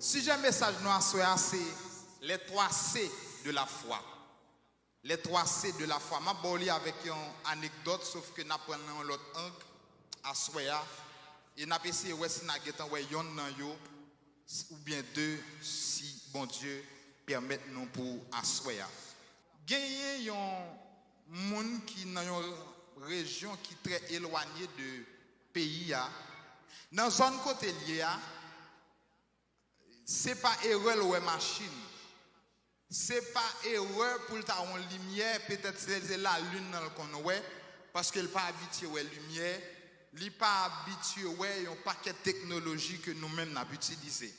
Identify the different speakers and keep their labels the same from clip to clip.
Speaker 1: Sujet message nous à soir, c'est les 3 C de la foi. Les 3 C de la foi. Je vais vous avec une anecdote, sauf que nous prenons l'autre angle à soir. Et nous avons essayé de voir ou bien 2 si bon Dieu permet nous pour assoyer. Il y a un monde qui est dans une région qui est très éloignée du pays. Dans la zone côté liée, ce n'est pas erreur ou machine. Ce n'est pas erreur pour avoir une lumière. Peut-être que c'est la lune qu'on voit parce qu'elle n'est pas habituée à la lumière. Elle n'est pas habituée à un paquet de technologies que nous-mêmes avons utilisées.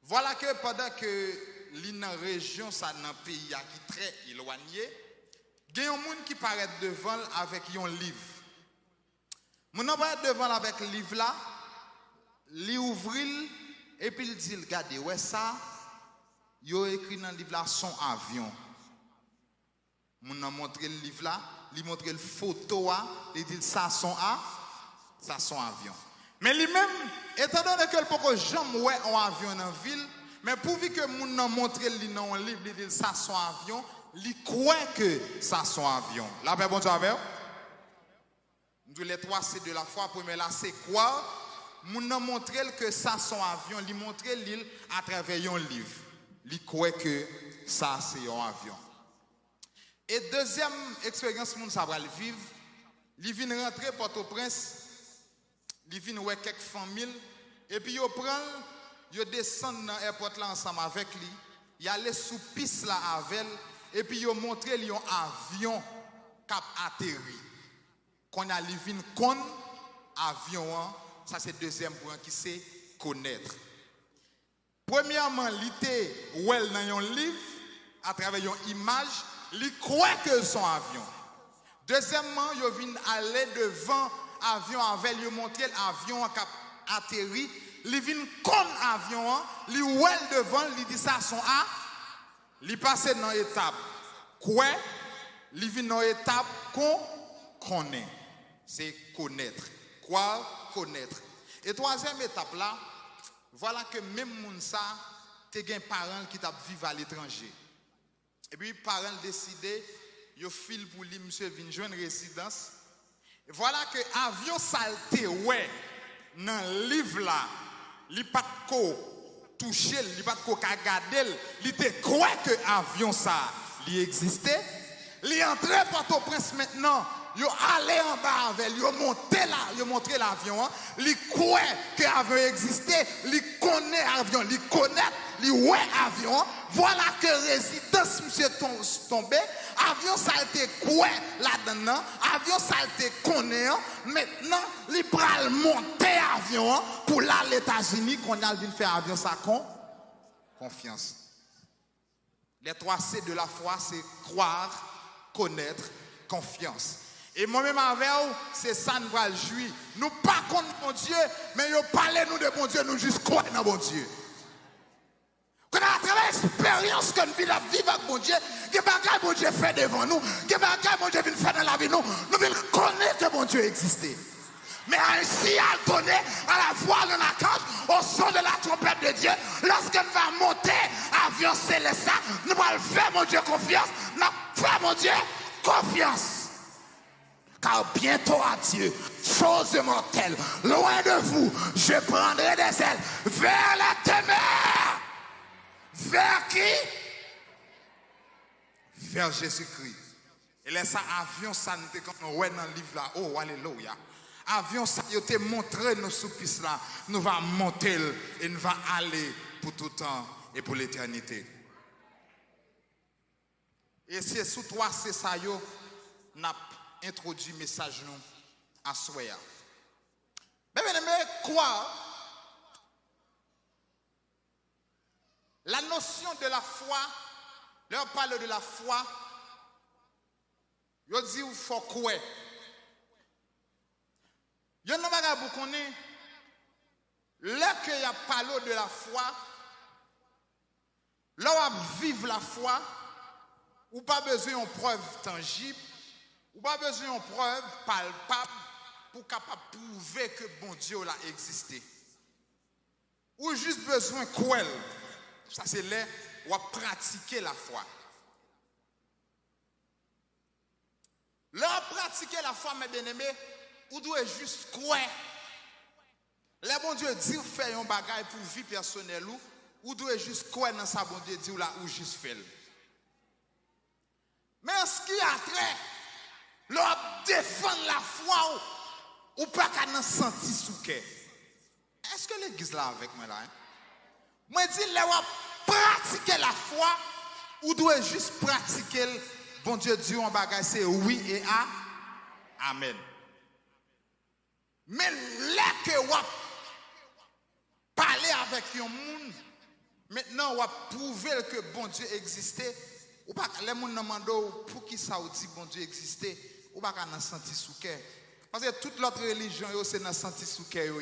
Speaker 1: Voilà que pendant que dans la région, dans un pays qui est très éloigné, il y a un monde qui paraît devant avec un livre. Mon paraît devant avec le livre là, il ouvre et puis il dit, regardez, ouais ça, il a écrit dans le livre là son avion. Mon a montré le livre là, il montre le photo, il dit ça son avion. Mais lui-même, étant donné que le peut jamais ouais un avion dans la ville, mais pourvu que mon a montré le dans un livre, il dit ça son avion, il croit que ça son avion. La paix bon Dieu avec vous. Les 3 C de la foi, premier là c'est quoi? Mon a montré que ça son avion, il montre l'île à travers un livre. Il croit que ça c'est un avion. Et deuxième expérience mon ça va le vivre, il vient rentrer Port-au-Prince, il vient voir quelques familles et puis il prend, il descend dans l'aéroport là ensemble avec lui, il allait sous piste là avec elle et puis il montre lui un avion qui a atterri. Quand il vient con avion, ça c'est deuxième point qui c'est connaître. Premièrement, il était well dans un livre à travers une image, il croit que son avion. Deuxièmement, il vient aller devant avion avec lui montrer l'avion qui a atterri, il vient comme avion, il well devant, il dit ça son A, il passe dans l'étape quoi, il vient dans l'étape qu'on connaît. C'est connaître. Quoi connaître. Et troisième étape là, voilà que même moun ça, tu as un parent qui t'a vivre à l'étranger. Et puis parent décidé, yo file pour lui monsieur vinn joindre résidence. Et voilà que avion salté ouais dans le livre là, li pas ko toucher, li pas ko regarder, li te croit que avion ça li existait. Li entré Port-au-Prince maintenant. Yo allé en bas avec lui, yo monté là, yo montré l'avion, li croit que l'avion existait, li connaît l'avion, li connaît, li ouais avion. Voilà que résidence monsieur tombé, avion ça a été quoi là-dedans, avion ça a été connaît. Maintenant, li pral monter avion pour aller aux États-Unis qu'on a venu faire avion ça confiance. Les 3 C de la foi, c'est croire, connaître, confiance. Et moi-même avec vous, c'est ça nous va jouir. Nous pas contre mon Dieu, mais nous parlons nous de bon Dieu, nous juste croyons dans bon Dieu. Quand à travers l'expérience que nous vivons avec mon Dieu, que bagaille bon Dieu fait devant nous, que bagaille bon Dieu vient faire dans la vie nous voulons connaître que bon Dieu existait. Mais ainsi à donner à la voix de la cage, au son de la trompette de Dieu, lorsque nous va monter avion céleste, nous allons faire mon Dieu confiance, nous faire mon Dieu confiance. Car bientôt à Dieu, chose mortelle, loin de vous, je prendrai des ailes vers la témère. Vers qui? Vers Jésus-Christ. Et là, ça, avion, ça nous comme on voit dans le livre là. Oh, alléluia. Avion, ça, il te montré nos sous-pistes là. Nous va monter et nous va aller pour tout temps et pour l'éternité. Et c'est sous 3 C ça, yo, n'a introduit le message nous à Soya. Mais quoi? La notion de la foi, leur parle de la foi, ils disent qu'il faut quoi? Ils n'ont pas beaucoup connaître. Là qu'il y a parlé de la foi, là où vivre la foi, ou pas besoin de preuve tangible, ou pas besoin de preuve palpable pour capable prouver que bon Dieu l'a existé. ou juste besoin quoi. Ça c'est là où on pratiquer la foi. Là pratiquer la foi mes bien-aimés, ou doit juste quoi. Le bon Dieu dit faire un bagage pour vie personnelle ou doit juste quoi dans sa bon Dieu dit ou là ou juste faire. Mais ce qui a trait l'on défendre la foi ou pas qu'à nous sentir sous cœur. Est-ce que l'église là avec moi là? Moi dis l'on pratiquer la foi ou doit juste pratiquer bon Dieu dit un bagage c'est oui et amen. Mais là que on parler avec un monde, maintenant on va prouver que bon Dieu existait. Ou pas les gens demandent pour qui ça dit bon Dieu existait, ou pas qu'on senti sous cœur. Parce que toute l'autre religion c'est dans senti sous cœur,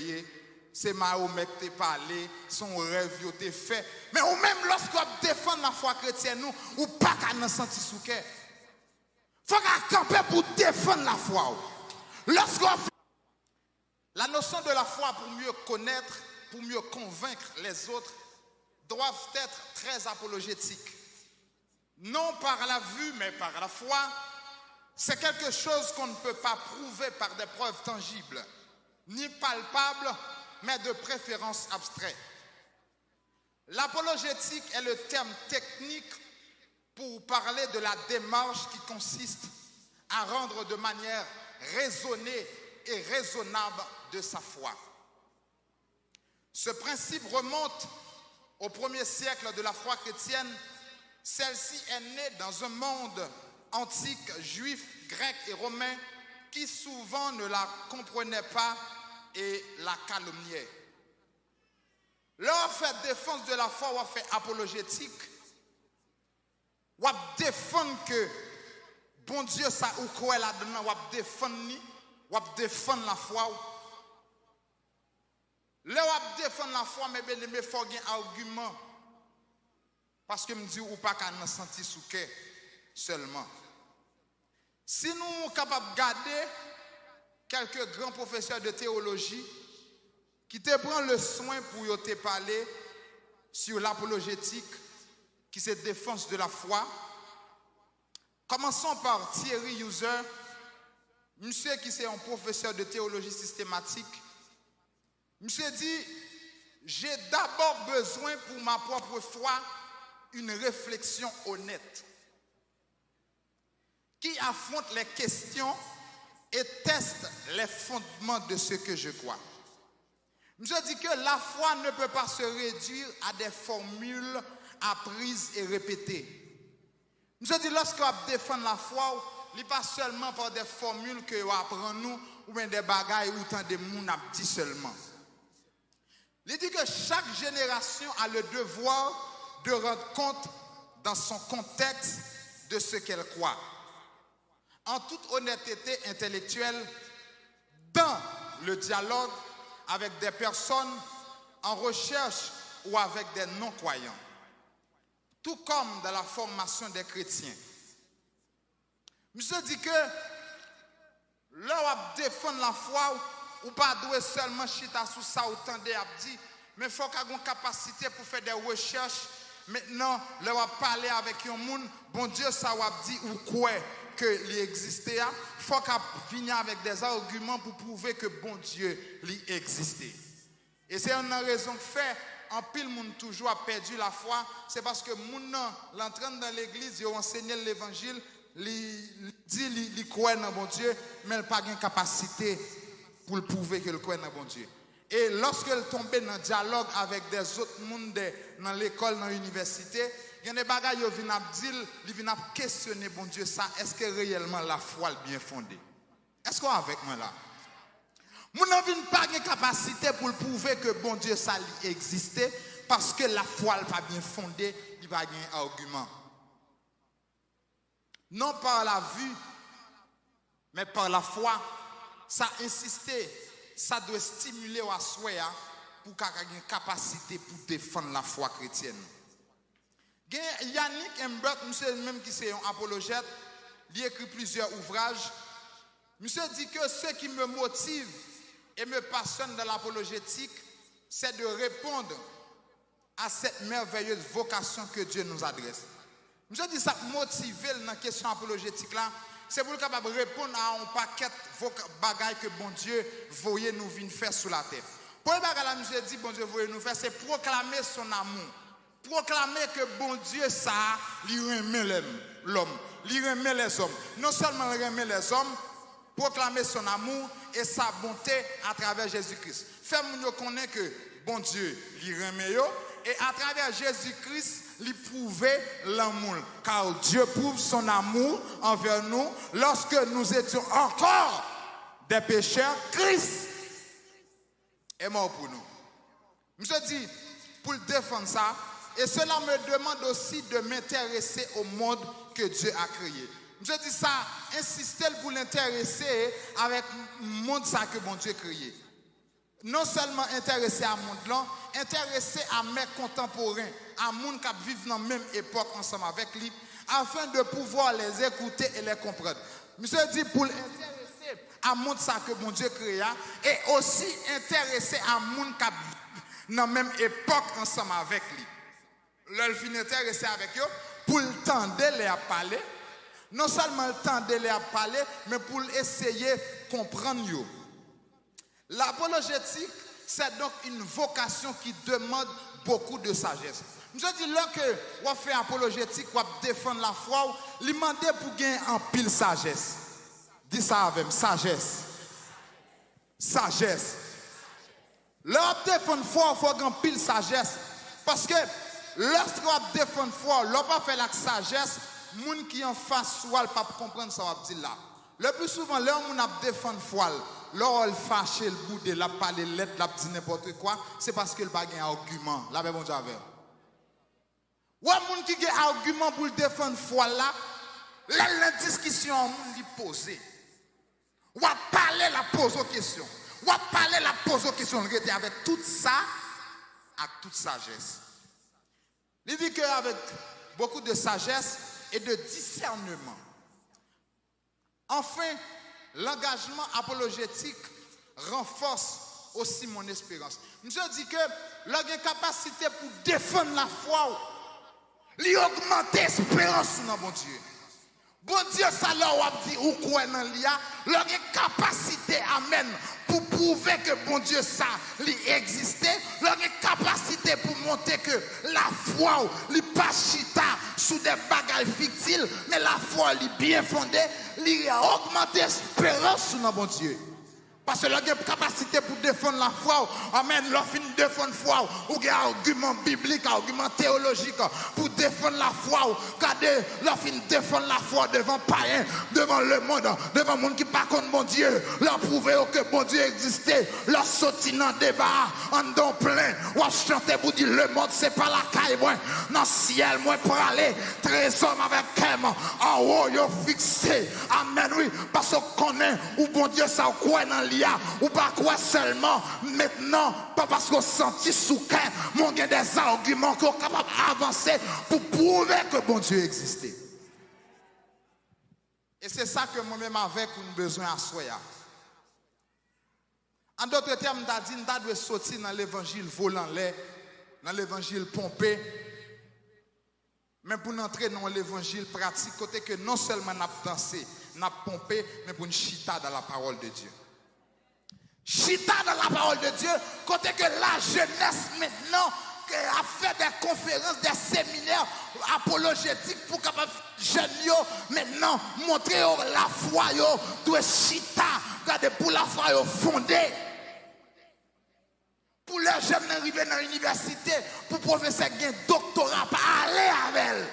Speaker 1: c'est Mahomet qui t'a parlé, son rêve qui t'a fait. Mais ou même lorsqu'on défend la foi chrétienne, ou pas qu'on senti sous cœur. Faut qu'on campe pour défendre la foi. La notion de la foi pour mieux connaître, pour mieux convaincre les autres, doivent être très apologétiques. Non par la vue, mais par la foi. C'est quelque chose qu'on ne peut pas prouver par des preuves tangibles, ni palpables, mais de préférence abstraites. L'apologétique est le terme technique pour parler de la démarche qui consiste à rendre de manière raisonnée et raisonnable de sa foi. Ce principe remonte au 1er siècle de la foi chrétienne. Celle-ci est née dans un monde antique, juif, grec et romain, qui souvent ne la comprenait pas et la calomniait. Là, on fait défense de la foi, on fait apologétique, on défend que bon Dieu, ça ou quoi là-dedans, on défend la foi. Là, on défend la foi, mais bien, il faut un argument. Parce que me dit ou pas qu'on senti sous cœur seulement. Si nous sommes capables de garder quelques grands professeurs de théologie qui te prennent le soin pour te parler sur l'apologétique, qui c'est défense de la foi. Commençons par Thierry User, monsieur qui c'est un professeur de théologie systématique. Monsieur dit, j'ai d'abord besoin pour ma propre foi une réflexion honnête qui affronte les questions et teste les fondements de ce que je crois. Je dis que la foi ne peut pas se réduire à des formules apprises et répétées. Je dis lorsqu'on défend la foi, ce n'est pas seulement par des formules que on apprend nous ou bien des bagailles ou tant de monde a dit seulement. Il dit que chaque génération a le devoir de rendre compte dans son contexte de ce qu'elle croit. En toute honnêteté intellectuelle, dans le dialogue avec des personnes en recherche ou avec des non-croyants, tout comme dans la formation des chrétiens. Monsieur dit que là où défendre la foi, ou pas doit seulement chita sous ça ou tendre à dire, mais il faut qu'on ait une capacité pour faire des recherches. Maintenant, là où parler avec un monde, bon Dieu, ça va dire ou quoi que l'existait. Il faut qu'on vienne avec des arguments pour prouver que bon Dieu existait. Et c'est une raison que fait, en pile monde toujours a perdu la foi, c'est parce que moun l'entraîne dans l'église, ils ont enseigné l'évangile, il dit il croit dans bon Dieu, mais il n'a pas de capacité pour le prouver qu'il croit dans bon Dieu. Et lorsqu'elle tombe dans un dialogue avec des autres mondes dans l'école, dans l'université, il y a des bagages qui viennent dire, ils viennent questionner bon Dieu ça, est-ce que réellement la foi est bien fondée? Est-ce qu'on est avec moi là? Nous n'avons pas de capacité pour le prouver que bon Dieu ça existait parce que la foi n'est pas bien fondée, il n'y a pas d'argument. Non par la vue, mais par la foi, ça insisté. Ça doit stimuler à soi pour qu'il ait une capacité pour défendre la foi chrétienne. Yannick Mbert, monsieur même qui est un apologète, il écrit plusieurs ouvrages. Monsieur dit que ce qui me motive et me passionne dans l'apologétique, c'est de répondre à cette merveilleuse vocation que Dieu nous adresse. Je dis ça motiver dans la question apologétique là, c'est pour capable répondre à un paquet de bagages que bon Dieu voyait nous venir faire sur la terre. Pour le bagage là, monsieur dit bon Dieu voyait nous faire, c'est proclamer son amour. Proclamer que bon Dieu ça, il remet l'homme, il remet les hommes. Non seulement il remet les hommes, proclamer son amour et sa bonté à travers Jésus-Christ. Fais-nous connaître que bon Dieu, il remet yo, et à travers Jésus-Christ, il prouve l'amour. Car Dieu prouve son amour envers nous lorsque nous étions encore des pécheurs. Christ est mort pour nous. Je dis, pour défendre ça, et cela me demande aussi de m'intéresser au monde que Dieu a créé. Je dis ça, insister pour l'intéresser avec le monde ça que bon Dieu a créé. Non seulement intéresser à monde là, intéresser à mes contemporains, à monde qui vivent dans la même époque ensemble avec lui, afin de pouvoir les écouter et les comprendre. Monsieur dit pour intéresser à monde ça que bon Dieu créa, et aussi intéresser à monde qui vivent dans la même époque ensemble avec lui. Leur fin intéressé avec eux pour le temps de les parler, non seulement le temps de les parler, mais pour essayer de comprendre eux. L'apologétique, c'est donc une vocation qui demande beaucoup de sagesse. Je dis là que on fait apologétique, on défendre la foi, il demande pour gagner en pile sagesse. Dis ça avec sagesse. Sagesse. Là, on défend la foi, il faut gagner en pile sagesse. Parce que lorsqu'on défend la foi, l'on pas fait la sagesse, les gens qui en face soit pas comprendre ça va dire là. Le plus souvent, les gens qui défendent la foi, lorsqu'on fâche le bout de la parler lettre, la dit n'importe quoi, c'est parce qu'il n'a pas un argument. Là, bon Dieu avec. Ou un monde qui a un argument pour défendre la foi là, la discussion, on lui pose. Ou à parler, la pose aux questions. Ou à parler, la pose aux questions. Avec tout ça, avec toute sagesse. Il dit qu'avec beaucoup de sagesse et de discernement. Enfin, l'engagement apologétique renforce aussi mon espérance. Je dis que la capacité pour défendre la foi, lui augmenter l'espérance dans mon Dieu. Bon Dieu, ça leur dit ou quoi dans l'IA, leur capacité amène pour prouver que bon Dieu ça lui existait, leur capacité pour montrer que la foi lui pas chita sous des bagages fictifs, mais la foi lui bien fondée, lui a augmenté l'espérance dans bon Dieu. Parce que leur capacité pour défendre la foi, amen, leur fin de défendre la foi, ou un argument biblique, argument théologique pour défendre la foi, car leur fin de défendre la foi devant païens, devant le monde, devant le monde qui pas contre mon Dieu, leur prouver que mon Dieu existait, leur sortir dans le débat, en don plein, ou chanter pour dire le monde c'est pas la caille, moi, dans le ciel, moi pour aller, trésor avec elle, en haut, yo fixé, amen, oui, parce qu'on connaît, où bon Dieu ça quoi dans ou pas quoi seulement maintenant, pas parce qu'on sentit sous cœur, mon gain des arguments qu'on est capable d'avancer pour prouver que bon Dieu existait. Et c'est ça que moi-même avec nous besoin à soi. En d'autres termes, on doit sortir dans l'évangile volant l'air, dans l'évangile pompé, mais pour entrer dans l'évangile pratique, côté que non seulement n'a dansé, n'a pompé, mais pour une chita dans la parole de Dieu. Chita dans la parole de Dieu, côté que la jeunesse maintenant a fait des conférences, des séminaires apologétiques pour capable jeunes maintenant montrer la foi doit chita, regardez pour la foi fondée. Pour les jeunes arriver dans l'université, pour professeur qui a un doctorat, pas aller avec elle.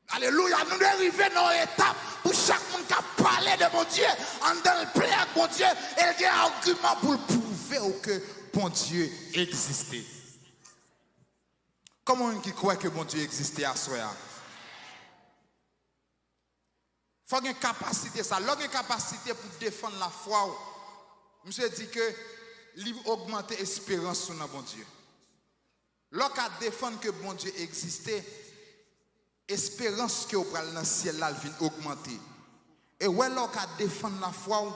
Speaker 1: Alléluia, nous devons arriver dans une étape pour chaque monde qui a parlé de mon Dieu, en dans le plein avec mon Dieu, et il y a un argument pour prouver que mon Dieu existait. Comment on qui croit que mon Dieu existait à soi? Il faut une capacité, ça, une capacité pour défendre la foi. Monsieur dit que augmenter l'espérance sur mon Dieu. Lorsqu'on défend que mon Dieu existait, espérance que vous prenez dans le ciel là vient augmenter. Et ouais là qu'on défend la foi,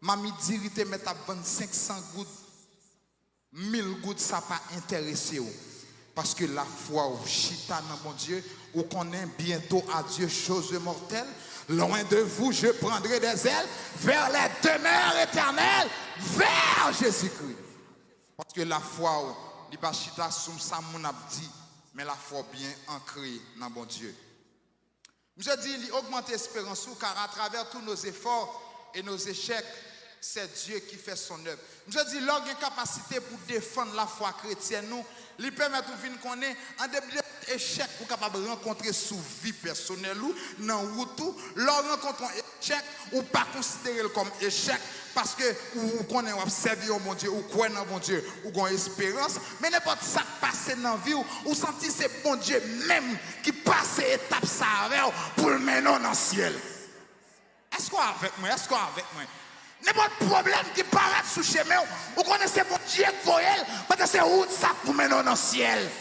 Speaker 1: mamie dirite met à 500 gouttes 1000 gouttes ça pas intéressé ou. Parce que la foi ou chita dans mon Dieu, ou connaît bientôt à Dieu chose mortelle. Loin de vous, je prendrai des ailes vers les demeures éternelles, vers Jésus-Christ. Parce que la foi ou, il pas chita soum ça mon a dit, mais la foi bien ancrée dans mon Dieu. Je dis, il augmente l'espérance car à travers tous nos efforts et nos échecs, c'est Dieu qui fait son œuvre. Je dis, l'orgue une capacité pour défendre la foi chrétienne, nous, lui permet de venir connaître en début d'échec pour capable rencontrer sous vie personnelle ou dans route tout, leur rencontre un échec ou pas considérer comme échec parce que vous connaissez observer au mon Dieu ou quoi dans mon Dieu ou qu'on espérance, mais n'importe ça passer dans la vie ou sentir c'est bon Dieu même qui passe étape ça avec pour le mener dans le ciel. Est-ce qu'on avec moi? Est-ce qu'on avec moi? N'importe problème qui paraît sous chemin, vous connaissez mon Dieu qui voyait, parce que c'est où ça pour mener dans le ciel.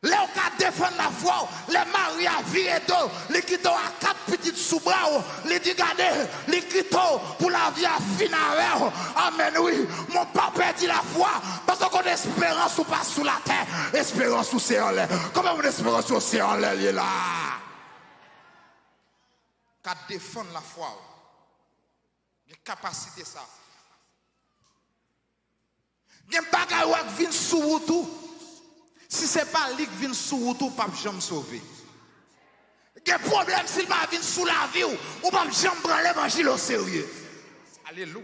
Speaker 1: Les cas défendre la foi, les maris à vie et d'eau, les quittons à 4 petites sous-bras, les dit gardez, les quittons pour la vie à finale. Amen, oui. Mon papa dit la foi, parce qu'on a espérance ou pas sous la terre, espérance ou c'est en l'air. Comment on espérance ou c'est en l'air, il est là. Qu'à défendre la foi. Il y a capacité ça. Il y a des bagages qui viennent sous tout. Si ce n'est pas lui qui vient sous tout, pas jamais sauver. Il y a des problèmes s'il va venir sous la vie ou pas jamais prendre l'évangile au sérieux. Alléluia.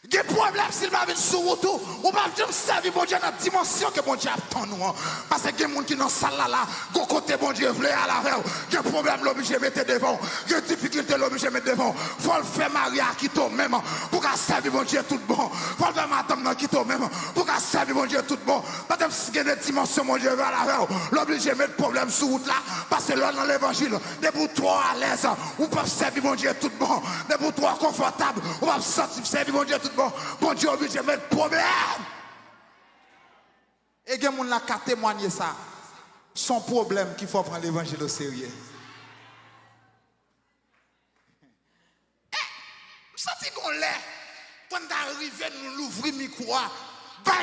Speaker 1: Il y a des problèmes s'il va venir sous tout ou pas jamais servir bon Dieu dans la dimension que bon Dieu attend nous. Parce que il y a des gens qui sont dans la salle là, go côté bon Dieu voulait à la veille. Il y a des problèmes l'obligé de mettre devant. Il y a des difficultés l'obligé de mettre devant. Il faut le faire marier à qui toi même pour qu'à servir bon Dieu tout bon. Il faut le faire madame dans qui toi même pour qu'à servir bon Dieu tout bon. Parce que si il y a des dimensions mon Dieu à la veille, l'obligé de mettre problème sur route là parce que là dans l'évangile, des pour toi à l'aise ou pas servir mon Dieu tout bon. Des pour toi confortable ou pas servir mon Dieu tout bon. Bon Dieu obligé de mettre problème. Et il y a des gens qui ont témoigné ça. Son problème qu'il faut prendre l'évangile au sérieux. Je sens qu'on l'est. Quand on arrive, nous l'ouvrir le micro,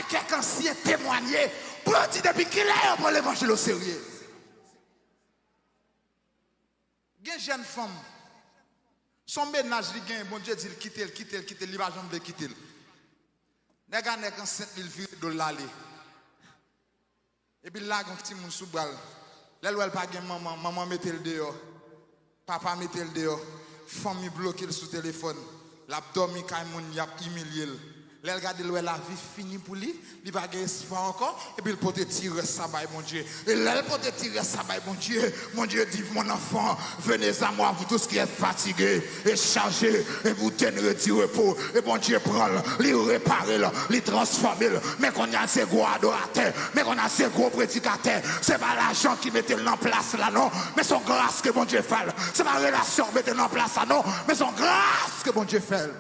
Speaker 1: quelqu'un ancien témoigner pour dire depuis qu'il est pour l'évangile au sérieux. Il y a une jeune femme. Son ménage, il gagne, bon Dieu dit, il quitte, il va jamais quitter. Les gars, ils ont 5 000 vues de l'aller. Et puis là, il y a un petit monde sous balle. Là, elle n'a pas de maman, maman mette le dehors. Papa mette le dehors. Famille bloquée sous téléphone. L'abdomen, il a humilié. Là, regarde la vie finie pour lui. Il va gagner espoir encore. Et puis il peut tirer ça, mon Dieu. Et là, il peut tirer ça, mon Dieu. Mon Dieu dit, mon enfant, venez à moi, vous tous qui êtes fatigués et chargés, et vous tiendrez du repos. Et mon Dieu prend, il répare, il transforme. Mais qu'on a ces gros adorateurs, mais qu'on a ces gros prédicateurs. C'est pas l'argent qui mettait en place là, non. Mais son grâce que mon Dieu fait. C'est pas la relation qui mettait en place là, non. Mais son grâce que mon Dieu fait.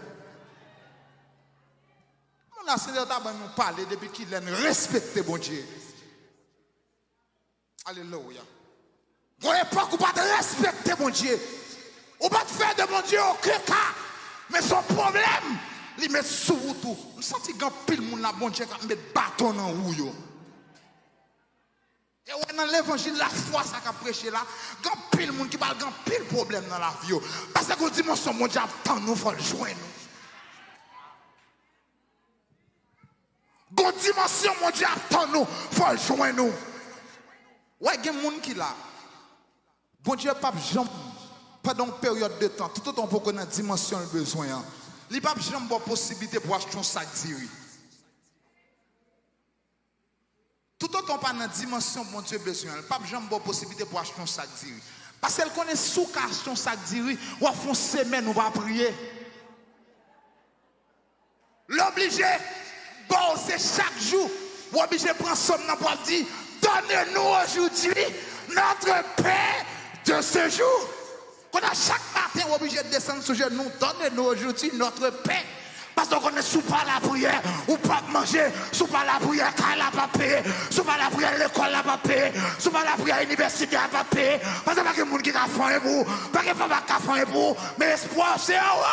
Speaker 1: La Seigneur t'a nous parler depuis qu'il a respecté bon Dieu. Alléluia. Vous n'avez pas qu'on pas respecter mon Dieu. On va faire de mon Dieu aucun cas. Mais son problème, il met sous tout. Je sens qu'il y a pile de monde bon Dieu qui met bâton dans rouille. Et dans l'évangile, la foi, ça qu'a prêché là, il y a pile de monde qui parle, il y a pile de problème dans la vie. Parce que dit mon son, mon Dieu attend nous, il faut le joindre. Bonne dimension, mon Dieu, attend nous, il faut le joindre nous. Ouais, il y a des gens qui là. Bon Dieu, pas jamais, pendant une période de temps, tout autant pour qu'on ait une dimension de besoin. Il n'y a pas jamais de possibilité pour acheter un sac d'iri. Tout autant pas dans une dimension, mon Dieu, besoin. Il n'y a pas jamais de possibilité pour acheter un sac d'iri. Parce qu'elle connaît sous acheter un sac d'iri, ou à fond semaine, on va prier. L'obligé. Bon, c'est chaque jour, vous obligez de prendre son nom pour dire, donnez-nous aujourd'hui notre paix de ce jour. Quand à chaque matin, vous obligez de descendre sur genoux, donnez-nous aujourd'hui notre paix. Parce qu'on est sous pas la prière, ou pas manger, sous pas la prière, quand la pas payer, sous pas la prière, l'école la pas payer, sous pas la prière, l'université la pas payer. Parce que pas que les gens qui a faim pour, pas que les femmes qui a faim pour, mais l'espoir c'est un roi.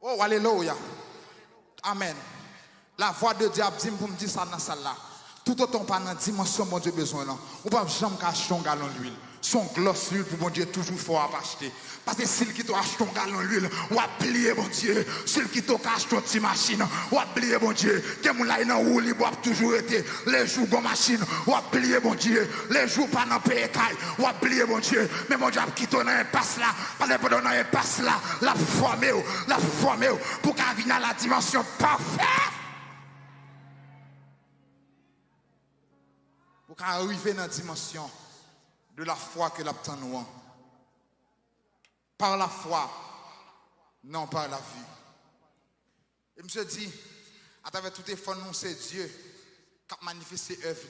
Speaker 1: Oh, alléluia. Amen. La voix de Dieu dit pour me dire ça dans la salle là. Tout autant pas dans la dimension mon Dieu besoin là. Ou pas jamais acheter un gallon d'huile. Son gloss l'huile pour mon Dieu toujours faut acheter. Parce que s'il qui t'achète un gallon d'huile, ou a plier mon Dieu. S'il qui t'achète une petite machine, ou a plier mon Dieu. Que mon là dans roue libre toujours été les jours gon machine, ou a plier mon Dieu. Les jours pas dans paye caille, ou a plier mon Dieu. Mais mon Dieu qui donne un passe là, parce que pendant un passe là, la formé pour qu'à venir à la dimension parfaite. Pour qu'arriver dans la dimension de la foi que l'obtient nous. Par la foi, non par la vue. Et monsieur dit, à travers tout effort, nous, c'est Dieu qui a manifesté l'œuvre.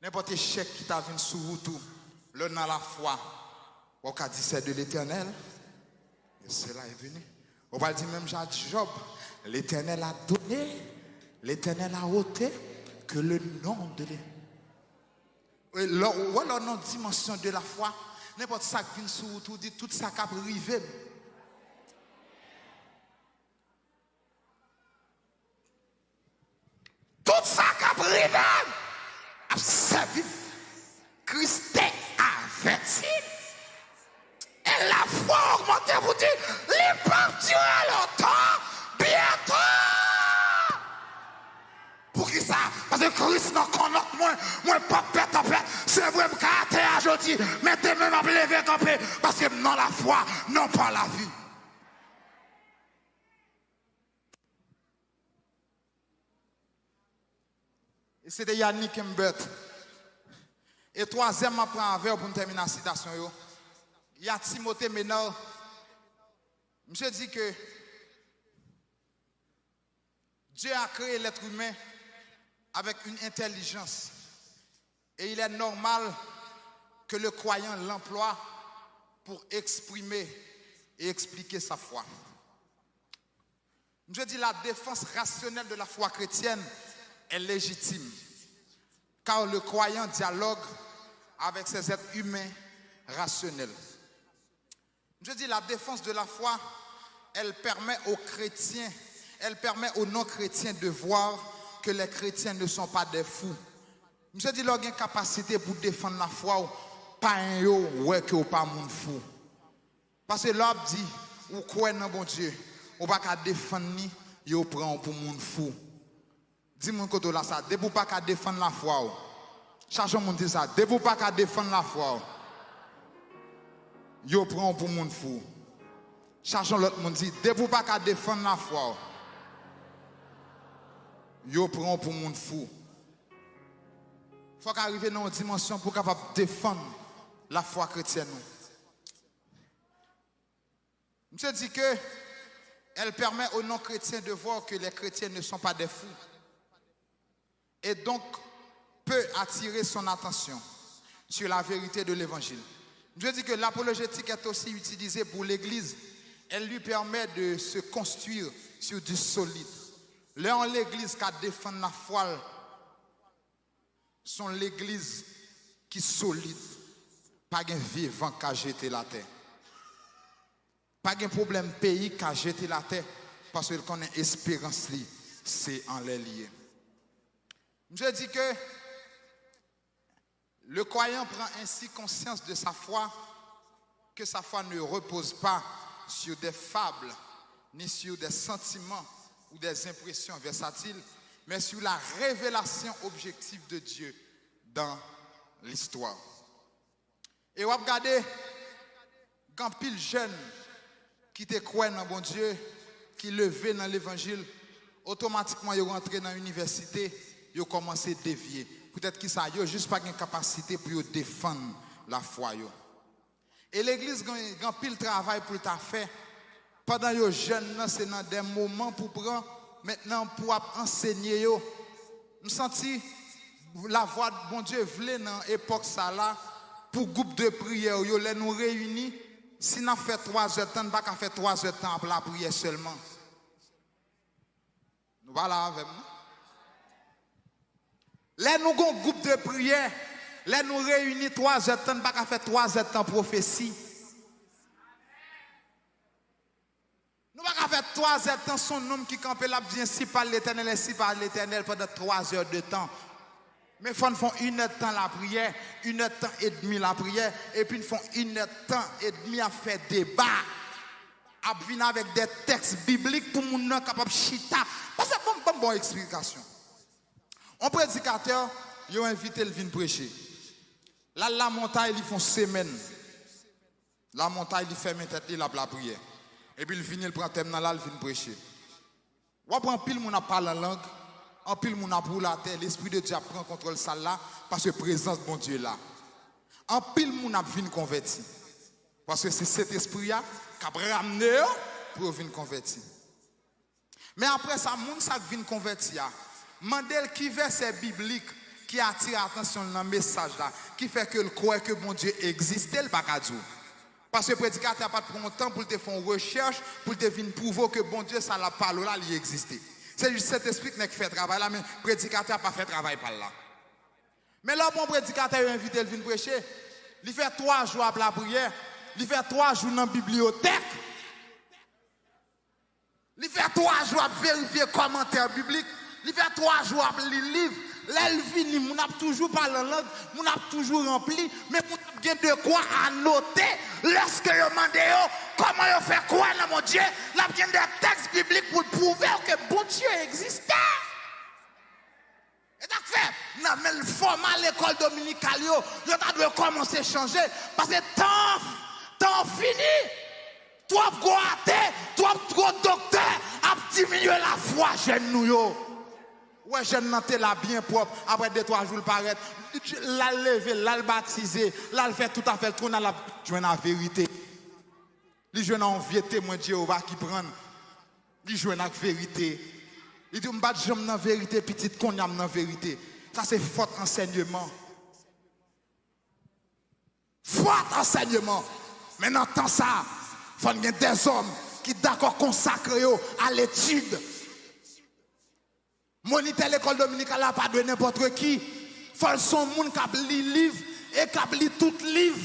Speaker 1: N'importe échec qui t'a venu sur vous tout, là dans la foi, on a dit c'est de l'Éternel. Et cela est venu. On va dire même Job, l'Éternel a donné, l'Éternel a ôté, que le nom de l'Éternel. Ou alors dans la dimension de la foi, n'importe ça qui vient sur tout, dit tout ça qui a privé. Tout ça qui a privé a servi. Christ est averti. Et la foi augmentée pour dire, les partis à longtemps, bientôt. Pour qui ça? Parce que Christ n'a connaît moi pas pète en pète. C'est vrai que caractère aujourd'hui, mais demain m'a levé camper. Parce que non la foi, non pas la vie. Et c'était Yannick Mbet. Et troisième, je prends un verre pour terminer la citation. Il y a Timothée Ménard. Monsieur dit que Dieu a créé l'être humain avec une intelligence. Et il est normal que le croyant l'emploie pour exprimer et expliquer sa foi. Je dis la défense rationnelle de la foi chrétienne est légitime, car le croyant dialogue avec ces êtres humains rationnels. Je dis la défense de la foi, elle permet aux chrétiens, elle permet aux non-chrétiens de voir que les chrétiens ne sont pas des fous. Je dis leur capacité pour défendre la foi, pas un yo, ouais que pas mon fou. Parce que l'homme dit, ou quoi dans bon Dieu, on va pas défendre ni, yo prend pour mon fou. Dis-moi que là ça, debout pas qu'à défendre la foi. Chaque monde dit ça, debout pas qu'à défendre la foi. Yo prend pour mon fou. Chaque l'autre monde dit, debout pas qu'à défendre la foi. Yo prend pour mon fou. Il faut qu'arriver dans une dimension pour capable défendre la foi chrétienne. Monsieur dit que elle permet aux non-chrétiens de voir que les chrétiens ne sont pas des fous. Et donc peut attirer son attention sur la vérité de l'évangile. Je dis que l'apologétique est aussi utilisée pour l'église. Elle lui permet de se construire sur du solide. Là, l'église qui défend la foi sont l'église qui est solide. Pas un vivant qui a jeté la terre. Pas un problème pays qui a jeté la terre parce qu'il connaît espérance, c'est en les liés. Je dis que le croyant prend ainsi conscience de sa foi, que sa foi ne repose pas sur des fables, ni sur des sentiments ou des impressions versatiles, mais sur la révélation objective de Dieu dans l'histoire. Et vous regardez, quand pile jeune qui te croit dans bon Dieu, qui levé dans l'évangile, automatiquement ils rentrent dans l'université, ils commencent à dévier. Peut-être qu'ils n'ont juste pas une capacité pour défendre la foi. Et l'église a un pile travail pour ta faire. Pendant que les jeunes, c'est dans des moments pour prendre, maintenant pour enseigner. Nous sentons la voix de bon Dieu voulait dans l'époque ça là, pour groupe de prière, nous réunis. Si nous fait 3 heures de temps, nous ne pouvons pas faire 3 heures de temps pour la prière seulement. Nous voilà avec nous. Là, nous avons un groupe de prière. Là, nous réunis 3 heures de temps, nous ne pouvons pas faire 3 heures de temps prophétie. Nous ne pouvons pas fait 3 heures de temps, son homme qui campait là, vient si par l'éternel et si par l'éternel pendant 3 heures de temps. Mais ils font 1 heure de temps la prière, 1 heure de temps et demi la prière, et puis ils font 1 heure de temps et demi à faire débat, à venir avec des textes bibliques pour nous capable chita. Parce que c'est pas une bonne explication. Un prédicateur, ils ont invité le venir prêcher. Là, la montagne, ils font semaine. La montagne, ils ferment tête, ils la prière. Et puis il finit, il prend thème là, il vient prêcher. Ou après, un pile, mon a parlé en langue. En pile, mon a pour la terre, l'esprit de Dieu prend contrôle ça là, parce que la présence de mon Dieu là. En pile, mon a venu converti. Parce que c'est cet esprit-là qui a ramené pour venir convertir. Mais après ça, moun ça vient convertir. Mandel qui verset biblique qui attire l'attention dans le message là, qui fait que le croit que mon Dieu existe, le pas qu'à dire. Parce que le prédicateur n'a pas de temps pour te faire une recherche, pour te venir prouver que bon Dieu, ça la parole là, il existe. C'est juste cet esprit qui fait travail là, mais le prédicateur n'a pas fait travail par là. Mais là, mon prédicateur a invité, il vient prêcher. Il fait 3 jours à la prière. Il fait 3 jours dans la bibliothèque. Il fait 3 jours à vérifier les commentaires bibliques. Il fait 3 jours à lire le livre. Là, il finit, on a toujours parlé en langue, on a toujours rempli, mais on a bien de quoi à noter lorsque je demande comment je fais quoi dans mon Dieu. Là, il y a des textes bibliques pour prouver que bon Dieu existait. Et donc, non, mais le format de l'école dominicale, il doit commencer à changer parce que temps fini. Toi, gros athée, toi, gros docteur, a diminué la foi chez nous. Ouais, je n'entends la bien propre. Après 2-3 jours, il paraît. La lever, la baptiser, la fait tout à fait trop dans la vérité. Les jeunes ont envie témoin de Jéhovah qui prennent. Les jeunes ont vérité. Ils disent, je suis dans la vérité, petite qu'on a dans la vérité. Ça, c'est fort enseignement. Fort enseignement. Mais dans temps ça, il faut qu'il y ait des hommes qui sont d'accord consacrés à l'étude. Moniteur l'école dominicale n'a pas de n'importe qui. Il faut son monde qui a lu livre et qui a lu tout livre.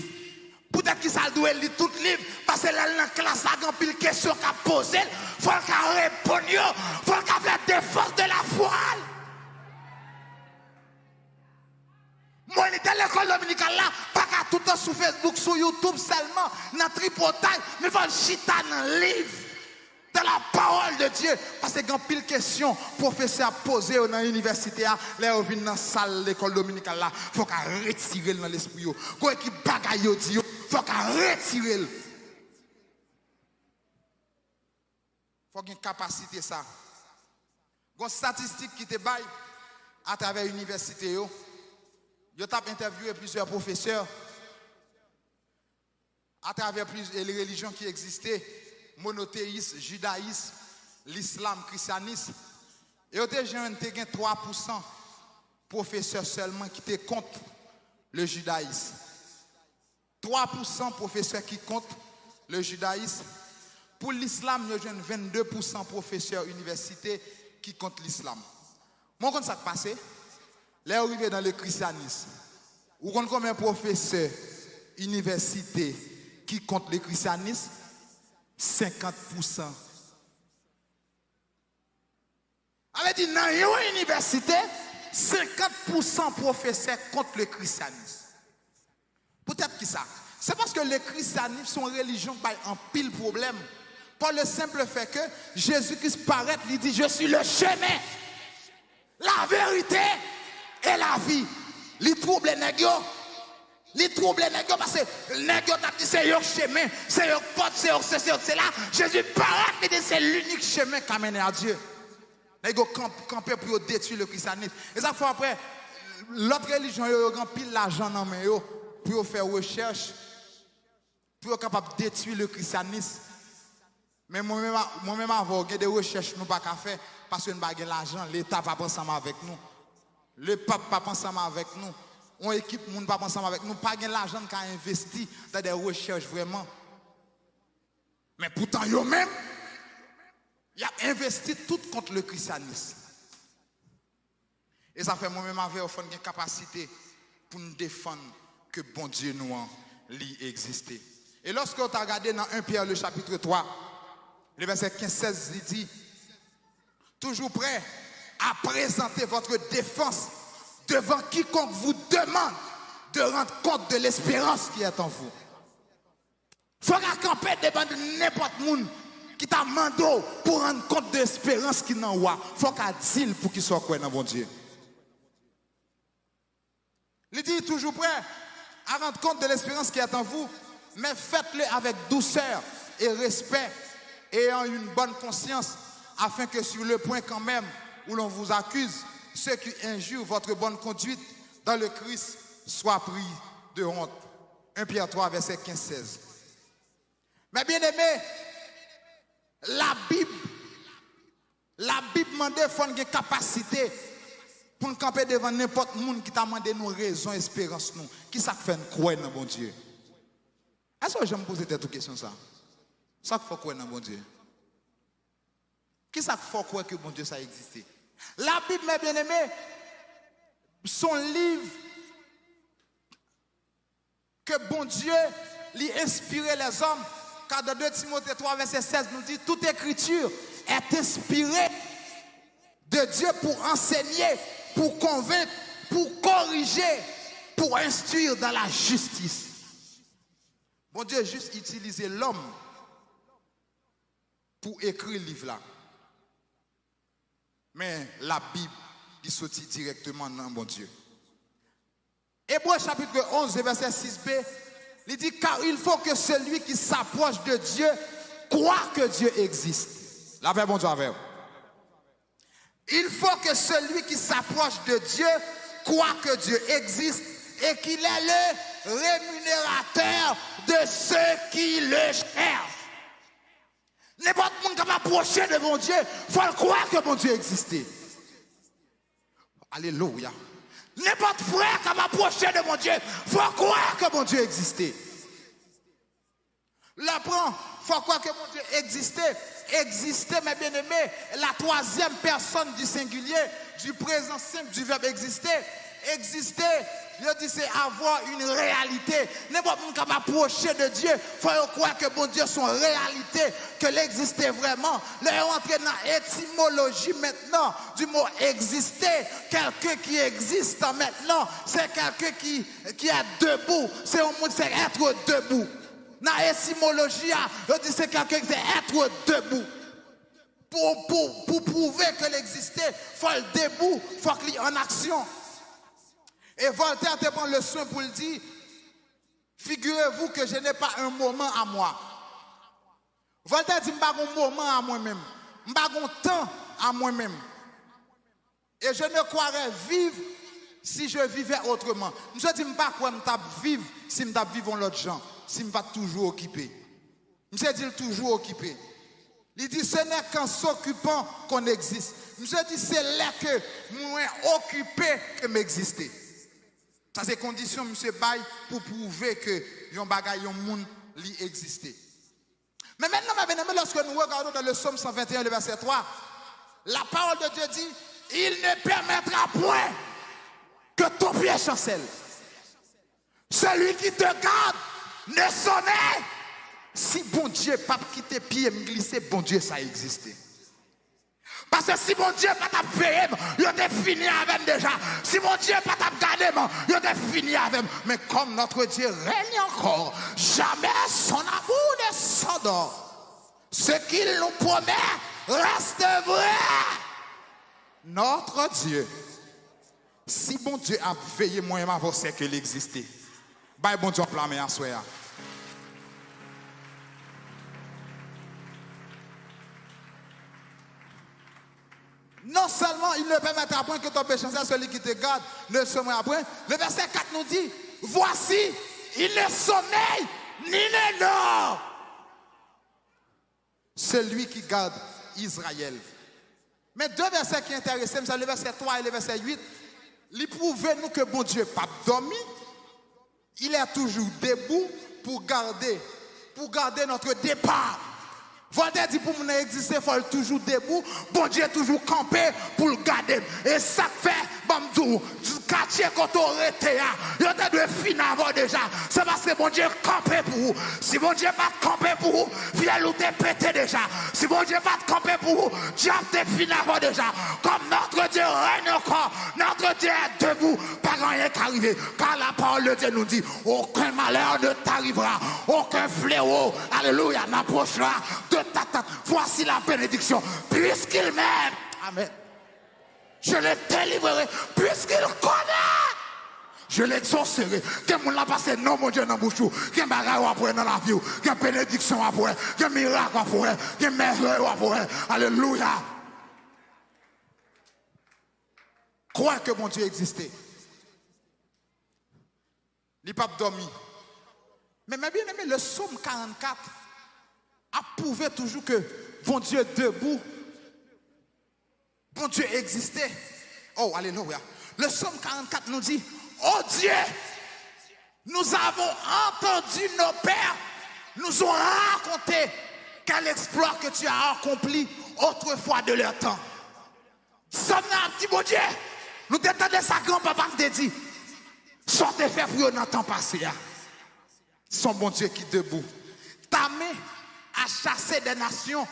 Speaker 1: Peut-être qu'il ça doit lire tout livre parce que là dans la classe il y a pile questions qu'a posé, il faut qu'il réponde, il faut qu'il fasse défense de la foi. Moniteur l'école dominicale là, pas qu'à tout le temps sur Facebook, sur YouTube seulement, dans tripotage, mais il faut chita dans le livre. De la parole de Dieu. Parce que quand pile question, professeur a posé dans l'université, là, on vient dans la salle de l'école dominicale, là, il faut qu'on retire dans l'esprit. Quoi qui bagaille, il faut qu'on retire. Il faut qu'il y ait une capacité ça. Une statistique qui te baille à travers l'université. Je t'ai interviewé plusieurs professeurs à travers les religions qui existaient. Monothéisme, judaïsme, l'islam, christianisme. Et au déjà, on a 3% professeurs seulement qui étaient contre le judaïsme. 3% professeurs qui contre le judaïsme. Pour l'islam, il y a 22% professeurs universités qui contre l'islam. Moi, quand ça passe, là, on arrive dans le christianisme. Ou quand combien de professeurs universités qui contre le christianisme? 50%. Avait dit dans une université, 50% professeurs contre le christianisme. Peut-être que ça. C'est parce que le christianisme, son religion, a un pile problème. Par le simple fait que Jésus-Christ paraît, il dit, je suis le chemin, la vérité et la vie. Il trouble les nègres. Les troubles les nègres parce que les nègres t'a dit c'est leur chemin, c'est leur porte, c'est là. Jésus paraît et dit c'est l'unique chemin qui amène à Dieu. Les nègres campent pour détruire le christianisme. Et ça fait après, l'autre religion, ils ont pile l'argent dans main pour faire recherche, pour être capable de détruire le christianisme. Mais moi-même avant, des recherches nous pas qu'à faire parce que nous n'avons pas l'argent, l'État va pas ensemble avec nous. Le pape va pas ensemble avec nous. On équipe, nous ne pas ensemble avec nous, pas l'argent qui a investi dans des recherches vraiment. Mais pourtant, eux-mêmes, ils ont investi tout contre le christianisme. Et ça fait moi-même avec une capacité pour nous défendre que bon Dieu nous a existé. Et lorsque on a regardé dans 1 Pierre le chapitre 3, Le verset 15-16, il dit, toujours prêt à présenter votre défense devant quiconque vous demande de rendre compte de l'espérance qui est en vous. Il faut camper devant n'importe qui qui t'a demandé pour rendre compte de l'espérance qui n'en a. Il faut qu'il dise pour qu'il soit quoi dans bon Dieu. Il dit toujours prêt à rendre compte de l'espérance qui est en vous, mais faites-le avec douceur et respect, ayant une bonne conscience, afin que sur le point quand même où l'on vous accuse, ceux qui injurent votre bonne conduite dans le Christ soient pris de honte. 1 Pierre 3, verset 15-16. Mais bien aimé, la Bible demande qu'il faut une capacité pour nous camper devant n'importe qui qui t'a demandé nos raisons, espérance nous. Qui ça fait nous croire dans bon Dieu? Est-ce que je me pose cette question ça? Ça fait croire dans bon Dieu? Qui ça fait croire que bon Dieu ça existe? La Bible, mes bien-aimés, son livre que bon Dieu lui inspirait les hommes, car dans 2 Timothée 3, verset 16 nous dit, toute écriture est inspirée de Dieu pour enseigner, pour convaincre, pour corriger, pour instruire dans la justice. Bon Dieu a juste utilisé l'homme pour écrire le livre là. Mais la Bible, il sortit directement dans bon Dieu. Hébreux chapitre 11, verset 6b, il dit, car il faut que celui qui s'approche de Dieu croit que Dieu existe. La paix, bon Dieu, avec vous. Il faut que celui qui s'approche de Dieu croit que Dieu existe et qu'il est le rémunérateur de ceux qui le cherchent. N'importe qui qui va approcher de mon Dieu, il faut croire que mon Dieu existait. Alléluia. N'importe frère qui va approcher de mon Dieu, il faut croire que mon Dieu existait. L'apprend, il faut croire que mon Dieu existait. Exister, mes bien-aimés, la troisième personne du singulier, du présent simple du verbe exister. Exister, je dis, c'est avoir une réalité. N'importe qui va approcher de Dieu, il faut croire que bon Dieu son réalité, que l'existait vraiment. Là, on entre dans l'étymologie maintenant du mot exister. Quelqu'un qui existe maintenant, c'est quelqu'un qui est debout. C'est un mot, c'est être debout. Dans l'étymologie, je dis, c'est quelqu'un qui est être debout. Pour prouver que l'existait, il faut le debout, il faut qu'il y ait en action. Et Voltaire te prend le soin pour le dire, figurez-vous que je n'ai pas un moment à moi. Voltaire dit, je n'ai pas un moment à moi-même. Je n'ai pas un temps à moi-même. Et je ne croirais vivre si je vivais autrement. Je ne dis pas quoi je vivre si je vivre l'autre gens, si je ne suis pas toujours occupé. Je dis toujours occupé. Il dit, ce n'est qu'en s'occupant qu'on existe. Je dis, c'est là que moi occupé que m'exister. Ça, c'est condition, M. Baye, pour prouver que yon bagay, yon moun li existait. Mais maintenant, lorsque nous regardons dans le psaume 121, le verset 3, la parole de Dieu dit, il ne permettra point que ton pied chancelle. Celui qui te garde ne sommeille. Si bon Dieu pas quitter pied me glisser, bon Dieu ça existait. Parce que si mon Dieu pas t'a payé, il a fini avec déjà. Si mon Dieu pas t'a gardé, il a fini avec. Mais comme notre Dieu règne encore, jamais son amour ne s'endort. Ce qu'il nous promet reste vrai. Notre Dieu, si bon Dieu a veillé moi-même avant c'est qu'il existait. Bye bon Dieu plan mais en soir. Non seulement il ne permettra point que ton péché soit celui qui te garde, ne sommeille point. Le verset 4 nous dit, voici, il ne sommeille ni ne dort. Celui qui garde Israël. Mais deux versets qui intéressent, c'est le verset 3 et le verset 8. Il prouve nous que bon Dieu n'a pas dormi. Il est toujours debout pour garder notre départ. Voltaire dit pour nous exister, il faut toujours debout. Bon Dieu est toujours campé pour le garder. Et ça fait,
Speaker 2: quartier quand on arrêté, il doit finir avant déjà. C'est parce que mon Dieu campé pour vous. Si mon Dieu pas campé pour vous, viens ou te péter déjà. Si mon Dieu pas campé pour vous, Dieu te fini avant déjà. Comme notre Dieu règne encore, notre Dieu est debout, pas rien qu'arriver. Car la parole de Dieu nous dit, aucun malheur ne t'arrivera, aucun fléau, alléluia, n'approchera de ta tête. Voici la bénédiction, puisqu'il m'aime. Amen. Je l'ai délivré, puisqu'il connaît. Je l'ai exaucé. Que mon l'a passé, non, mon Dieu, dans bouche. Que bagarre après dans la vie. Que bénédiction après. Que miracle après. Que merveille après. Alléluia. Crois que mon Dieu existait.
Speaker 1: Il n'a pas dormi.
Speaker 2: Mais bien aimé, le psaume 44 a prouvé toujours que mon Dieu debout, mon Dieu existait. Oh, alléluia. Le psaume 44 nous dit, oh Dieu, nous avons entendu nos pères, nous ont raconté quel exploit que tu as accompli autrefois de leur temps. Sommes un petit bon Dieu, nous t'entendons ça grand-papa te dit, sortez faire pour eux dans le temps passé.
Speaker 1: Son bon Dieu qui est debout.
Speaker 2: Ta main a chassé des nations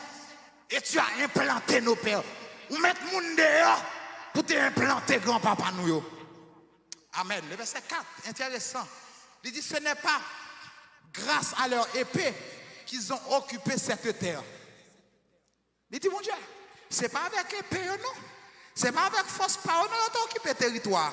Speaker 2: et tu as implanté nos pères. Ou mettre moun dehors pour te implanter grand-papa nous. Amen. Le verset 4, intéressant. Il dit, ce n'est pas grâce à leur épée qu'ils ont occupé cette terre. Il dit, mon Dieu, ce n'est pas avec épée, non. Ce n'est pas avec force parole, non, on a occupé le territoire.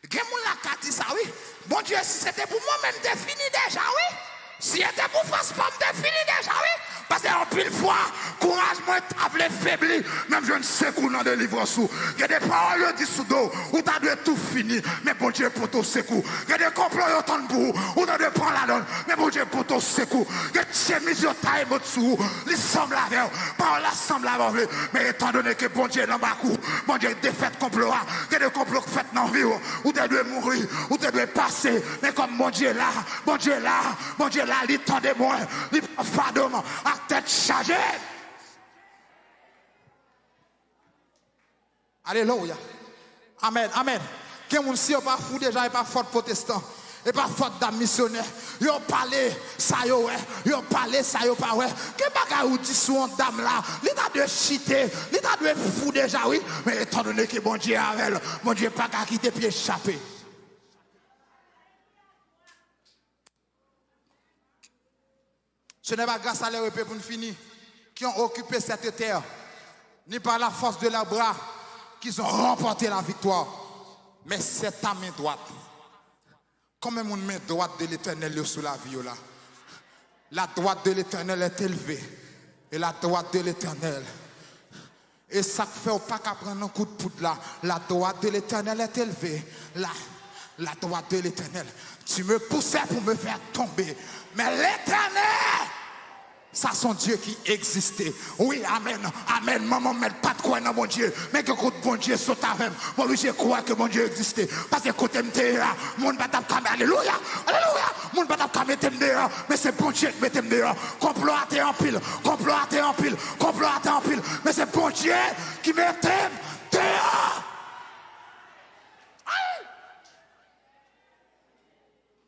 Speaker 2: Quelqu'un l'a dit ça, oui. Mon Dieu, si c'était pour moi-même, t'es fini déjà, oui. Si c'était pour force parole, t'es fini déjà, oui. Parce qu'en pile fois, courage, moi, t'as faibli. Même je ne sais qu'on a des livres sous. Il y a des paroles qui sous dos, où t'as dû tout fini. Mais bon Dieu, pour ton secours. Il y a des complots qui ont pour vous, où t'as dû prendre la donne. Mais bon Dieu, pour ton secours. Il y a des chemises qui taille dessous. Ils semblent avec. Parole là semble avec. Mais étant donné que bon Dieu, dans ma cour, bon Dieu, défaite complot. Il y a des complots qui fait dans la vie, où t'as dû mourir, où t'as dû passer. Mais comme mon Dieu là, mon Dieu là, mon Dieu là, il tend de moi, il prend fadom. Tête chargée. Alléluia. Amen. Amen. Quelqu'un si n'est pas fou déjà, et pas fort protestant, et pas fort d'âme missionnaire. Ils ont parlé ça, ils ont parlé ça, ils ont pas ouais. Quel bagage ou dit sur une dame là, l'état de chiter, l'état de fou déjà, oui. Mais étant donné que bon Dieu avec, mon Dieu pas qu'à quitter pied échappé. Ce n'est pas grâce à leur épée pour nous finir, qui ont occupé cette terre, ni par la force de leurs bras, qu'ils ont remporté la victoire. Mais c'est ta main droite. Comme une main droite de l'Éternel sous la vie là. La droite de l'Éternel est élevée. Et la droite de l'Éternel. Et ça fait pas qu'à prendre un coup de poudre là. La droite de l'Éternel est élevée. La droite de l'Éternel. Tu me poussais pour me faire tomber. Mais l'Éternel, ça son Dieu qui existait. Oui, amen, amen. Maman, met pas de quoi dans mon Dieu. Mais que quand bon Dieu saute avec moi, oui, je crois que mon Dieu existait. Parce que quand t'es là, mon batap kamé, alléluia, alléluia. Mon batap kamé t'es dehors. Mais c'est bon Dieu qui met dehors. Complot à t'es en pile, complot à t'es en pile, complot à t'es en pile. Mais c'est bon Dieu qui met dehors.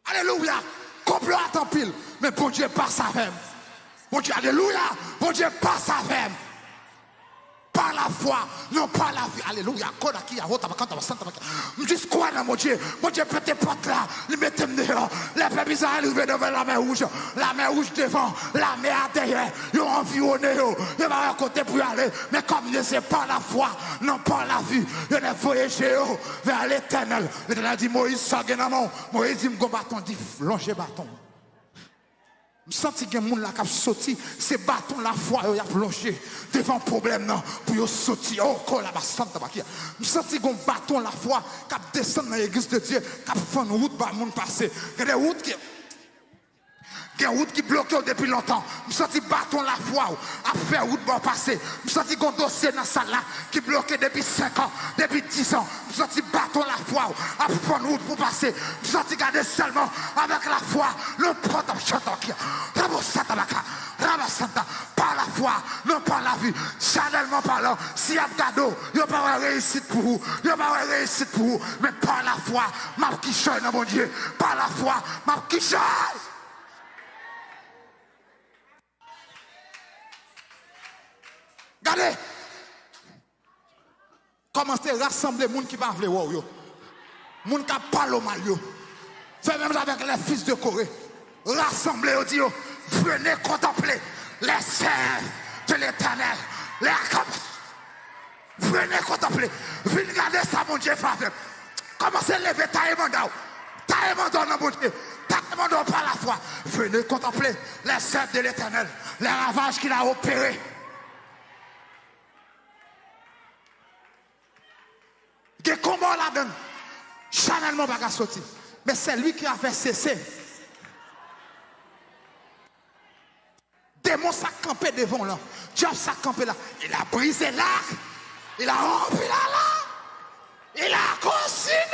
Speaker 2: Alléluia. Complot à t'en pile. Mais bon Dieu passe avec. Bon Dieu, alléluia. Bon Dieu passe avec. Par la foi, non pas la vie. Alléluia. Je dis quoi dans mon Dieu? Mon Dieu peut te porter là. Il met dehors. Les peuples sont arrivés devant la mer rouge. La mer rouge devant. La mer derrière. Ils ont environné. Ils vont à côté pour y aller. Mais comme ne c'est pas la foi, non pas la vie. Ils ont voyagé vers l'éternel. L'éternel dit Moïse, ça gagne non. Moïse dit mon bâton. Dit longer bâton. Je sens que les gens qui ont sauté, ces bâtons la foi, ils ont plongé devant le problème pour sauter. Oh, là, je sens que les bâton la foi qui descend dans l'église de Dieu, qui fait une route pour le monde passer. Il y a des routes qui. Il y a une route qui bloque depuis longtemps. Je sens que bâton la foi à faire route pour passer. Je sens qu'il y a un dossier dans la salle là qui bloque depuis 5 ans, depuis 10 ans. Je sens que bâton la foi à faire une route pour passer. Je sens qu'il y a seulement avec la foi le protocole. Par la foi, non par la vie, charnellement parlant. Si y a cadeau, il n'y a pas de réussite pour vous, il n'y a pas de réussite pour vous, mais par la foi, ma qui chante dans mon Dieu, par la foi, ma qui chante. Regardez, commencez à rassembler les gens qui ne veulent pas voir. Les gens qui parlent mal. Faites même avec les fils de Corée. Rassemblez, venez contempler les serfs de l'éternel. Venez contempler. Venez regarder ça, mon Dieu, frère. Commencez à lever ta émanda. Ta émanda dans mon Dieu. Ta émanda par la foi. Venez contempler les serfs de l'éternel. Les ravages qu'il a opérés. Des combats là-dedans. Chanellement pas sorti. Mais c'est lui qui a fait cesser. Démon s'est campé devant là. Dieu s'est campé là. Il a brisé l'arc. Il a rempli la là. Il a consigné.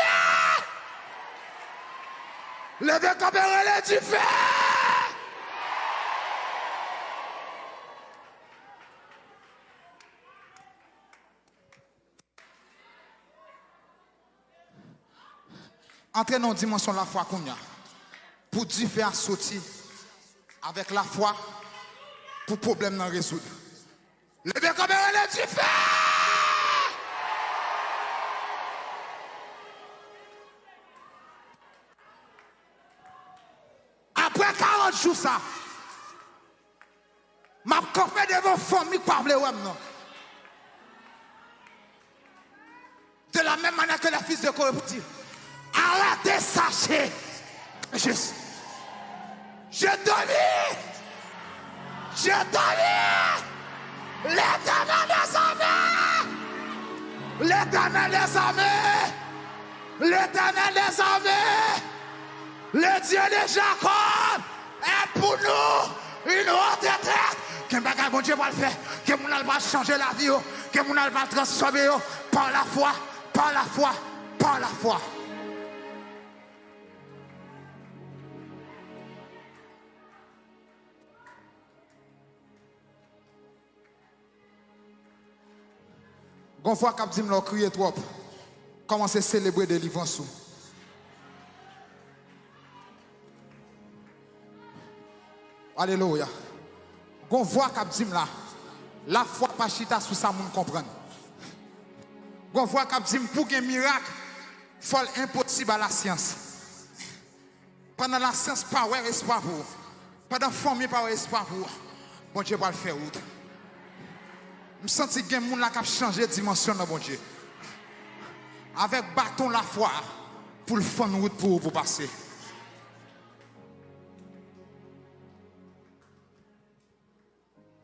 Speaker 2: Levez comme relais du feu. Entrez dans la dimension de la foi qu'on a. Pour Dieu faire sortir avec la foi pour problème non résoudre. Levez comme un Dieu fait. Après 40 jours ça, m'a campé devant famille par le non. De la même manière que les fils de corruption. Arrêtez, sachez. Je domine. Je domine. L'éternel des armées. L'éternel des armées. L'éternel des armées. Le Dieu de Jacob est pour nous une haute tête. Que bagage bon Dieu va le faire. Que mon âme va changer la vie. Que mon âme va transformer par la foi. Par la foi. Par la foi. Une fois qu'on dit que crier trop, commencez à célébrer des délivrance. Alléluia. Une fois qu'on dit là, la foi pas chita sous ça, moun comprendre. Une fois qu'on dit pour un miracle, il faut impossible à la science. Pendant la science, pas espoir pour vous. Pendant la famille, pas espoir pour vous. Bon Dieu va le faire. Je sens que les gens qui ont changé de dimension dans mon Dieu. Avec bâton la foi pour le fond route pour vous passer.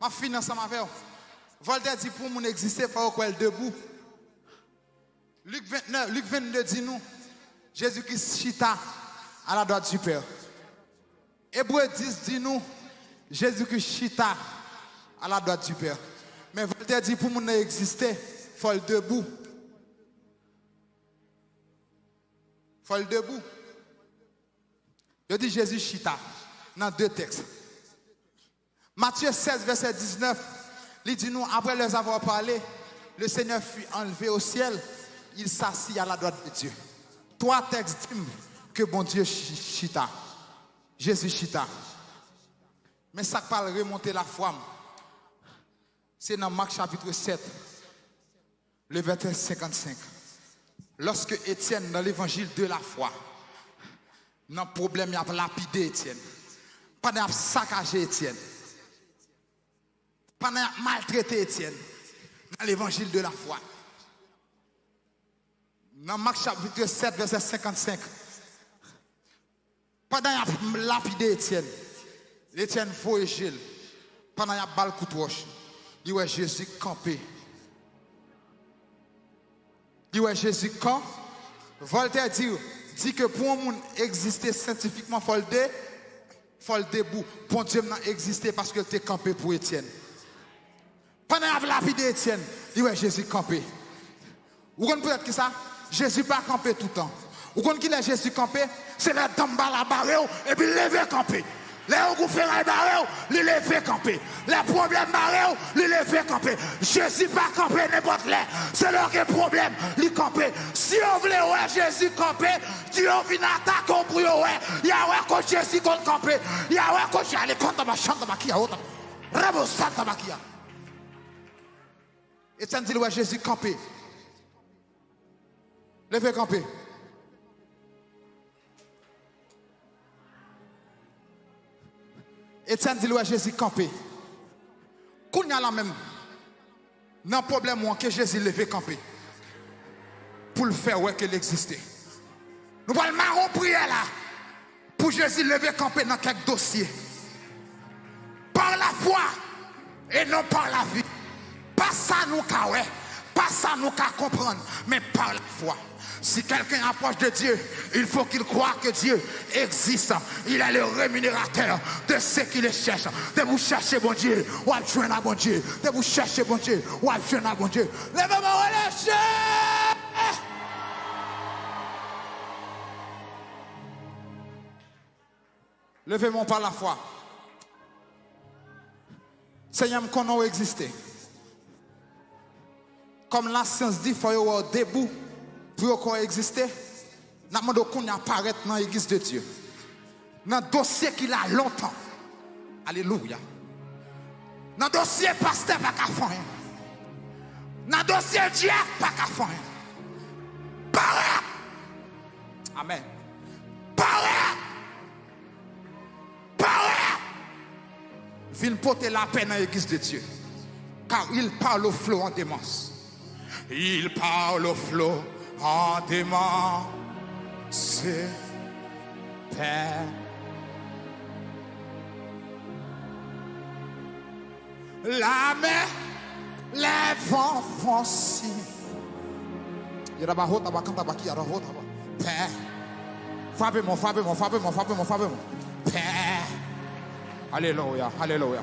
Speaker 2: Ma fille ensemble avec vous. Voltaire dit pour mon exister, il faut qu'on soit debout. Luc 22 dit nous, Jésus-Christ chita à la droite du Père. Hébreu 10 dit nous, Jésus-Christ chita à la droite du Père. Mais Voltaire dit pour mon exister, il faut le debout. Il faut le debout. Je dis Jésus chita dans deux textes. Matthieu 16, verset 19, il dit nous, après leur avoir parlé, le Seigneur fut enlevé au ciel, il s'assit à la droite de Dieu. Trois textes disent que bon Dieu chita. Jésus chita. Mais ça parle remonter la foi. C'est dans Marc chapitre 7, le verset 55. Lorsque Étienne, dans l'évangile de la foi, dans le problème, il a lapidé Étienne. Pas de saccagé Étienne. Pas de maltraité Étienne. Dans l'évangile de la foi. Dans Marc chapitre 7, verset 55. Pendant qu'il a lapidé Étienne, Étienne faut Gilles. Pendant qu'il a balle coup de roche, il dit Jésus campé. Il dit Jésus camp. Voltaire dit que pour un monde exister scientifiquement, il faut le debout. Pour Dieu n'a existé parce qu'il était campé pour Étienne. Pendant qu'il a lapidé Étienne, il dit Jésus campé. Vous comprenez peut-être que ça? Jésus pas campé tout le temps. Vous comprenez qu'il est Jésus campé? C'est la dame la barre et puis lever campé. Les gens qui font un barreau, les lever camper. Les problèmes barreau, les lever camper. Jésus pas camper n'importe là. C'est leur problème, les camper. Si on voulait ouais Jésus camper, Dieu vient attaquer pour ouais. Il y a ouais que Jésus contre camper. Il y a ouais que j'allais contre ma chambre ma kia autant. Rabo santa ma kia. Et ça dit ouais Jésus camper. Levez camper. Etienne dit ouais Jésus campé. Qu'on y a la même. Non problème moi que Jésus levé campé. Pour le faire ouais qu'il existait. Nous allons marron prier là. Pour Jésus lever campé dans quelques dossiers. Par la foi et non par la vie. Pas ça nous ka ouais. Pas ça nous ka comprendre. Mais par la foi. Si quelqu'un approche de Dieu, il faut qu'il croie que Dieu existe. Il est le rémunérateur de ceux qui le cherchent. De vous chercher bon Dieu, ou à joindre bon Dieu. De vous chercher bon Dieu, ou à joindre bon Dieu. Levez-moi relâchez. Levez-moi par la foi. Seigneur, me connaît exister. Comme la science dit, il faut être debout. Pour qu'on existe, nous demandons qu'on apparaisse dans l'église de Dieu. Dans le dossier qu'il a longtemps. Alléluia. Dans le dossier pasteur pas qu'à faire. Dans le dossier diable pas qu'à faire. Paraît. Amen. Paraît. Paraît. Viens porter la paix dans l'église de Dieu. Car il parle au flot en démence. Il parle au flot en démence, Père. La mer, les vents font si. Père, frappez-moi. Père. Alléluia, alléluia.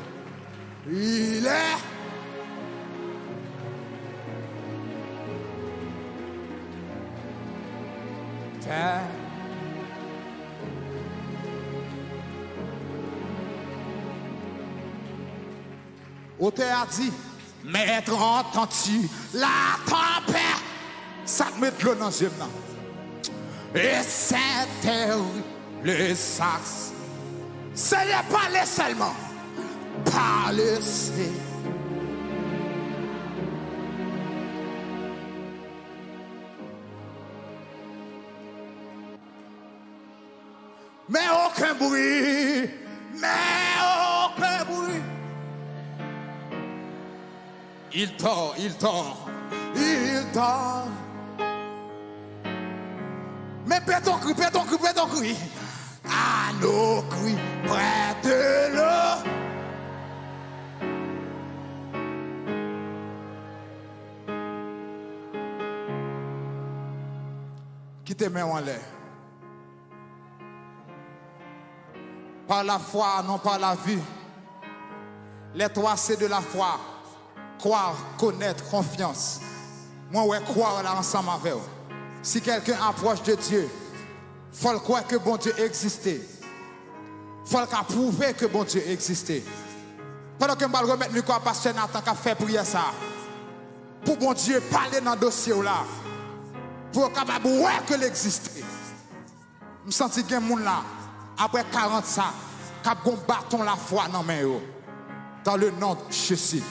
Speaker 2: Il est. Père. Auteur a dit, maître, entends-tu la tempête? Ça te met de l'eau dans les yeux. Et c'est le sax. Seigneur, parlez seulement. Parlez. Mais aucun bruit. Il dort. Mais pète ton cri. À nos cris, près de l'eau. Qui te met en l'air? Par la foi, non par la vue. Les trois, c'est de la foi. Croire, connaître, confiance. Moi, ouais, croire là ensemble avec vous. Si quelqu'un approche de Dieu, il faut croire que bon Dieu existait. Il faut prouver que bon Dieu existait. Pendant que je vais remettre le corps pasteur Nathan qui a fait prier ça. Pour bon Dieu parler dans le dossier là. Pour capable voir que l'existait. Je sens que quelqu'un là. Après 40 ça, cap gon bâton la foi dans main yo. Dans le nom de Jésus.